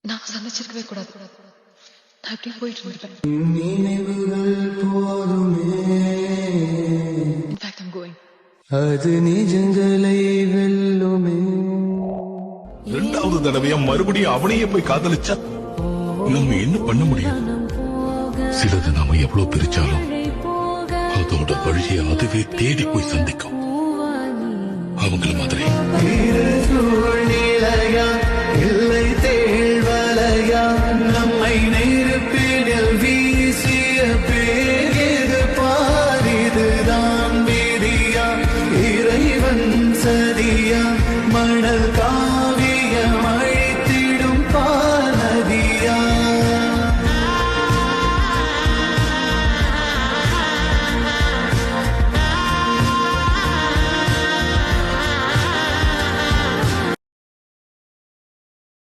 நாம சந்திச்சிருக்கவே கூடாது. நான் அப்படியே போயிட்டு இருந்திருப்பேன். In fact I'm going. அது நிஜங்களை வெல்லுமே. இரண்டாவது தடவையா மறுபடியும் அவனையே போய் காதலிச்சா நம்ம என்ன பண்ண முடியும்? சிலது நாம எவ்வளவு பிரிச்சாலும் அதோட வழியை அதுவே தேடி போய் சந்திக்கும். அவங்கள மாதிரி இல்லை தேழ்வலையா நம்மை நெருப்பினில் வீசிய பேரு பாரிதுதான் விதியா இறைவன் சதியா மணல் கா